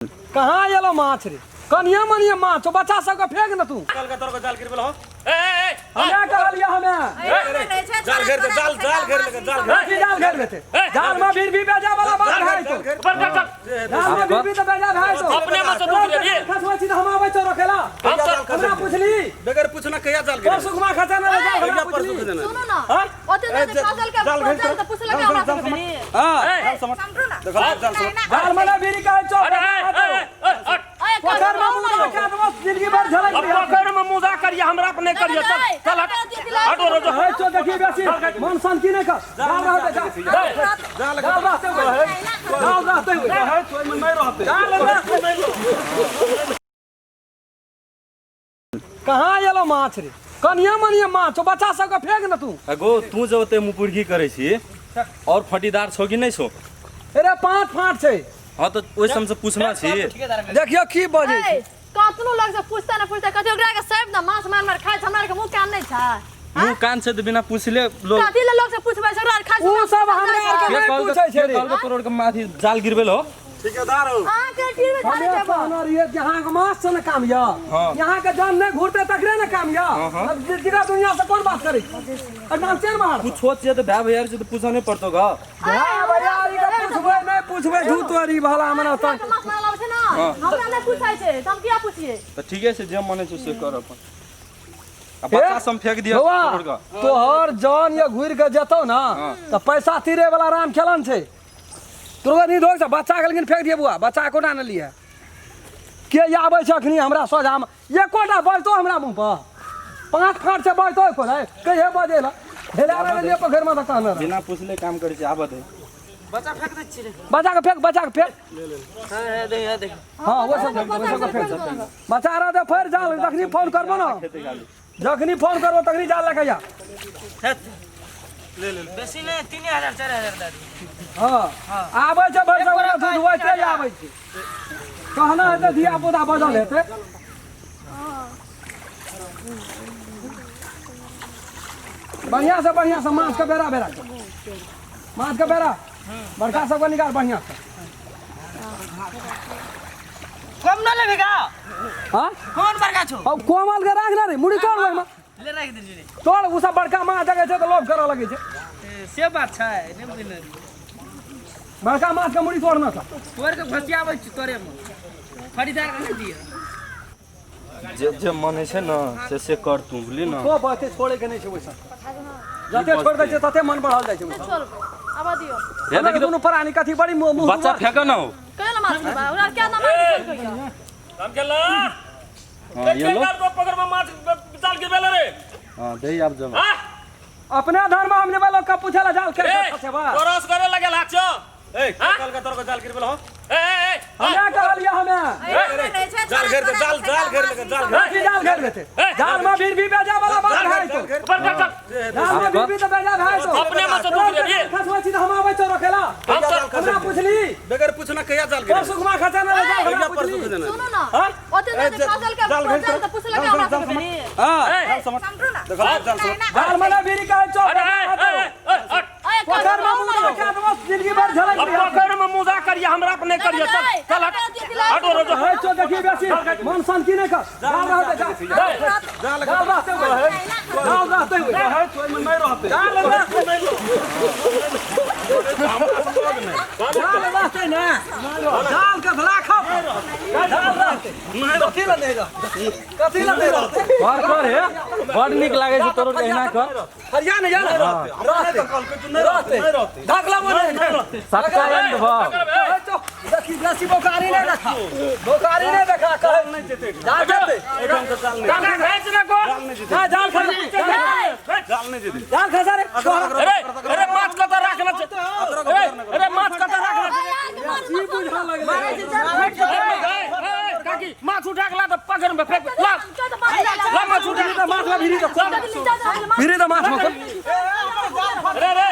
कहाँ एलो माछ रे कनिया मनिया माछ बच्चा सब के फेंक न तू चल के तोर को जाल गिर बेलो हमें कहलिया हमें जाल घेर दे जाल घेर ले जाल घेर लेते जाल में भी बेजा वाला बात है तो ऊपर कर चल जाल में भी तो बेजा है तो अपने में से दूसरे रे खसवा चीज हम आवे तो रखेला हमरा पूछली बगैर पूछना कहिया जाल घेर सुखमा खचा ना हमरा पूछली सुनो ना ओते तो काजल के जाल तो पूछ लगे हमरा से पहले हां समझ देखो जाल में बीरी का चौक पकड़ में मुंह क्या तो जिंदगी भर झलक पकड़ में मुंह करिए हमरा अपने करिए चल हट और जो है तो देखिए बेसी मन शांति नहीं कर जाल रहते जाल रहते हुए है तो मन नहीं रहते कहाँ एलो माछ रे कनिया मनिया माछ बच्चा सब के फेंक न तू अगो तू जब ते मुपुरगी करे छी और फटीदार छो कि नहीं छो अरे पांच फाट छै हां तो ओइ सम से पूछना छी देखियो की बजे कातनो लग से पूछता ना पूछता कथि ओकरा के सब ना मांस मार मार खाय हमरा के मुंह कान नहीं छै मुंह कान से तो बिना पूछले लोग कथि ले लोग से पूछबे से ओकरा खाय ऊ सब हमरा के नहीं पूछै छै रे कल करोड़ के माथी जाल गिरबेल हो ठेकेदार हो हां के टीवी में हमें खाय कहना रे यहां के माछ से न काम या यहां के जान नहीं घुरते तकरे न काम या अब जिगा दुनिया से कौन बात करे एकदम चेर मार तू छोट जे तो भाई भैया से तो पूछा नहीं पड़तो गा भैयारी के पूछबे नहीं पूछबे धूतवारी भला हमरा त मांस मार लावे छै ना हमरा नहीं पूछाय छै हम किया पूछिए तो ठीक है से जे माने छ से कर अपन अब बच्चा सम फेंक दिया करोड़ का तोहर जान या घुर के जतो ना त पैसा तीरे वाला राम खेलन छै तुरंत नहीं धोक बच्चा के लेकिन फेंक दिए बुआ बच्चा कोना न लिए के आबै छै अखनी हमरा सोझा में एकोटा बजतो हमरा मुंह पर पांच फाट से बजतो को है कहे बजे ला ढेला रे लिए पोखर में कहना बिना पूछले काम करे छी आबत है बच्चा के फेंक हां देख हां वो सब फेंक बच्चा रह दे फिर जाल तखनी फोन करबो ना जखनी फोन करबो तखनी जाल लेके जा ले बेसी नहीं 3000 4000 दादी हां आबै छै भर जगह दूध होय छै आबै छै कहना है तो दिया पोता बजल हेते बढ़िया से माछ के बेरा माछ के बेरा बड़का सब के निकाल बढ़िया से कम ना लगेगा हां कौन बरका छो अब कोमल के राख ना रे मुड़ी तोड़ ले ले राख दे जी तोड़ उ सब बड़का माछ जगह छै तो लोग करे लगे छै से बात छै ने बुझने बड़का माछ के मुड़ी तोड़ना था तोर के घसियाबै छी तोरे में खरीदार के दिए जे जे माने छै ना से कर तू बुझली ना तो बाते छोड़े के नहीं छै वैसा जते छोड़ दे छै तते मन बढ़ल जाय छै छोड़ आवा दियो ये देखि दोनों प्राणी कथी बड़ी मुंह बच्चा फेंका ना हो कहला माछ बा ओकरा क्या नाम है काम चला हां ये लो को पकड़ में माछ जाल गिर बेलो रे हां दे आप जब हां अपने धर्म हमने वालों का पूछला जाल के फसे बा क्रॉस करे लगे लाचो कल के तोर को जाल गिर बेलो हमें कहलिया हमें जाल घेर दे जाल घेर ले जाल घेर लेते जाल में भी बेजा वाला बात है तो ऊपर कर चल जाल में भी तो बेजा है तो अपने में से दूसरे रे खसवा चीज हम आवे तो रखेला हमरा पूछली बगैर पूछना कहिया जाल गिर सुखमा खचा ना हमरा पूछली सुनो ना ओते तो काजल के जाल तो पूछ लगे हमरा से पहले हां समझ देखो जाल में बीरी का चौक पकड़ में मुंह क्या तो जिंदगी भर झलक पकड़ में मुंह करिए हमरा अपने करिए चल हट और जो है तो देखिए बेसी मन शांति नहीं कर जाल रहते जाल रहते हुए है तो मन नहीं रहते जाल रहते ना जाल का भला खाओ जाल रहते कथी लगे कर है बड़ निक लागे छै तोरो एहना कर हरियाणा जा रहते ढाकला बने सक्का एंड भाव देखी बेसी बोकारी नहीं रखा कहे नहीं देते जाल देते एकदम से जाल नहीं जाल खींच ना को ना जाल खींच जाल नहीं देते जाल खसा रे अरे माछ का तो रखना अरे माछ का तो रखना ई बुझा लगे काकी माछ उठा के ला तो पकड़ में फेंक ला माछ उठा तो माछ में भिरी तो माछ में अरे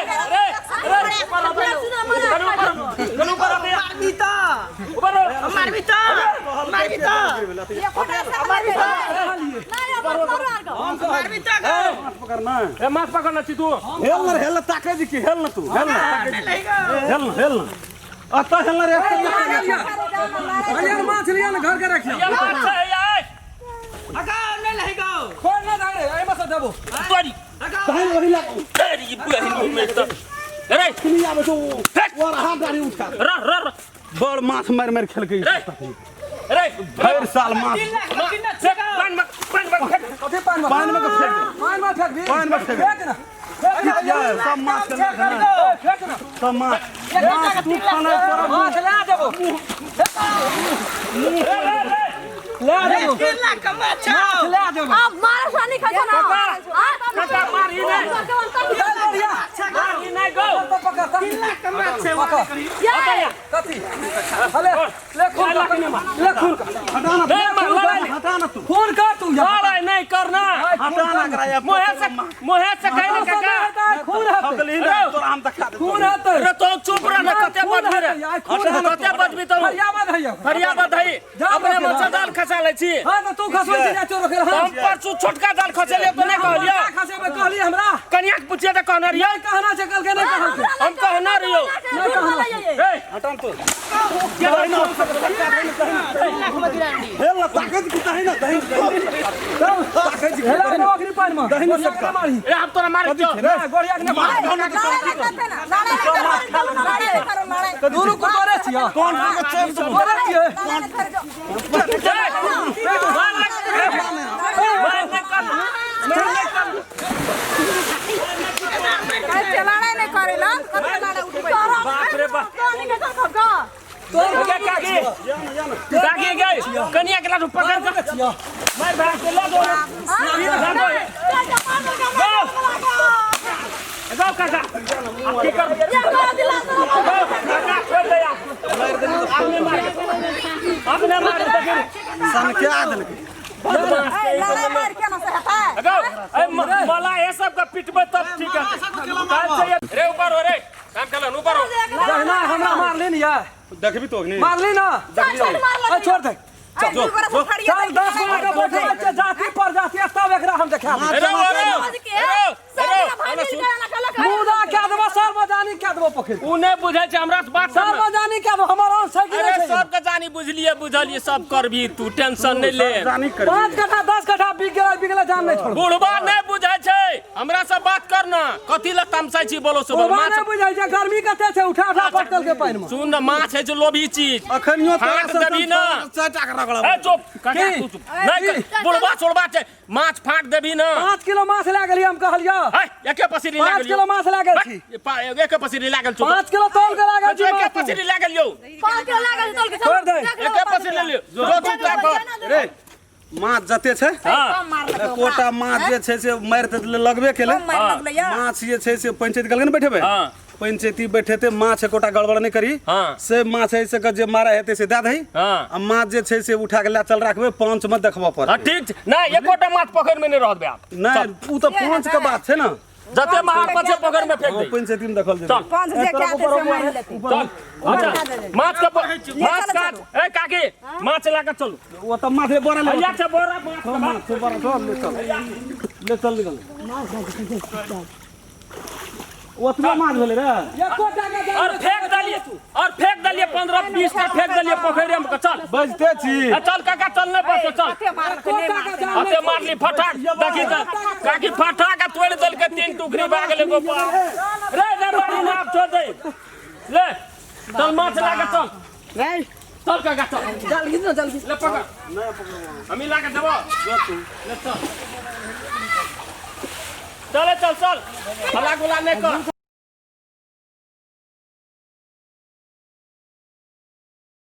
गलू पर बीता ऊपर मार बीता ये कोटा से मार बीता पकड़ना ए माछ पकड़ना छी तू हेल ताके दी की हेल ना तू हेल ना अत हेलना रे अरे माछ लिया ना घर के रखिया ये माछ है यार अगा नहीं लहेगा खोल ना धारे ए मत देबो तोरी कहीं वही ला तेरी बहन में तो अरे किनी आबे तो और हाथ गाड़ी उठा र बड़ माछ मार मार खेल के अरे हर साल माछ पान कथे पान में पान में फेंक पान में फेंक पान में फेंक फेंक ना यार सब माछ फेंक ना सब माछ तू खाना माछ ला देबो ला देबो 3 लाख का माछ माछ ला देबो अब मारा सानी खा ना काका मार ही नहीं मार ही नहीं गो पकड़ 3 लाख का माछ है पकड़ कथी अले ले खून ले खून हटा ना तू खून का तू लड़ाई नहीं करना हटा ना कराया मोहे से कहने काका खून है अगली ना तो हम दिखा दे खून है तो अरे तो चुप रह ना कते बजबी रे कते बजबी तो फरियाद है फरियाद है अपने मचा दाल खसा ले छी हां तो तू खसबै छी चोर रखे हम परसु छोटका दाल खसेले तो नहीं कहलियो खसे में कहली हमरा कन्या के पूछिए तो कहना रियो कहना छै कल के नहीं कहल हम कहना रियो नहीं कहना ए हटा तो क्या हेल ताकत की है ना दही ताकत की हेला नौकरी पान में दही में सबका मारी ए हम तोरा मार क्यों गोड़िया के मार दोनों को मारे छिया कौन को चेप से मारे छिए बाप रे बाप काकी गई कन्या के लाडू पकड़ के मार भाग के ला दो जाओ काका अब की कर काका छोड़ दे यार आपने मार दे सन के आदल मला ये सब का पिट में तब ठीक है रे ऊपर हो रे काम कर ऊपर हो जहना हमरा मार ले नहीं यार देखबी तो नहीं मार ली ना छोड़ दे चल 10 मिनट का बैठे बच्चे जाति पर जाति तब एकरा हम देखा मुदा क्या देबो सर्वजानी क्या देबो पकड़ उने बुझै छै हमरा से बात कर सर्वजानी क्या देबो हमर और सही अरे सब के जानी बुझलिए बुझलिए सब करबी तू टेंशन नहीं ले जानी कर 5 कट्ठा 10 कट्ठा बिगला जान नहीं छोड़ बुढ़वा नहीं बुझै छै हमरा से बात करना कथि ल तमसाई छी बोलो सब माछ नहीं बुझाई छै गर्मी कते छै उठा उठा पटकल के पानी में सुन ना माछ है जो लोभी चीज अखनियो फाट देबी ना चाटा कर रगड़ा ए चुप काका तू चुप नहीं बुढ़वा छोड़बा छै माछ फाट देबी ना 5 किलो माछ ला गेली हम कहलियो है एके पसीरी 5 किलो माछ ला गेल छी एके पसीरी लागल चुप 5 किलो तौल के ला गेल छी एके पसीरी लागल यो 5 किलो लागल तोल के छोड़ दे एके पसीरी लियो जो चुप कर रे माछ जते छै हां कोटा माछ जे छै से मार त लगबे केले माछ जे छै से पंचायत गलगन बैठेबे हां पंचायती बैठेते माछ कोटा गड़बड़ नहीं करी हां से माछ है से जे मारा हेते से दे दही हां आ माछ जे छै से उठा के ला चल राखबे पांच में देखबो पर हां ठीक ना एकोटा माछ पकड़ में नहीं रहबे आप नहीं उ तो पांच के बात छै ना जते मार पछे पकड़ में फेंक दे पंचायती में देखल चल पांच जे क्या से मार लेते चल अच्छा माछ का माछ काट ए काकी माछ ला के चल वो तो माथे बोरा ले भैया से बोरा माछ से बोरा सब ले चल निकल ओतबे माछ भेले रे ये कोटा का और फेंक दलिए तू और फेंक दलिए 15 20 का फेंक दलिए पोखरी में चल बजते छी चल काका चल नहीं बस चल कोटा का जान अते मार ली फटाक देखी त काकी फटाक तोड़ दल के 3 टुकड़ी भाग ले गोपाल रे रे मारी ना छोड़ दे ले चल माछ ला के चल रे चल काका चल जल्दी ना जल्दी ले पकड़ नहीं पकड़ हम ला के देबो ले चल चल चल हला गुला नहीं कर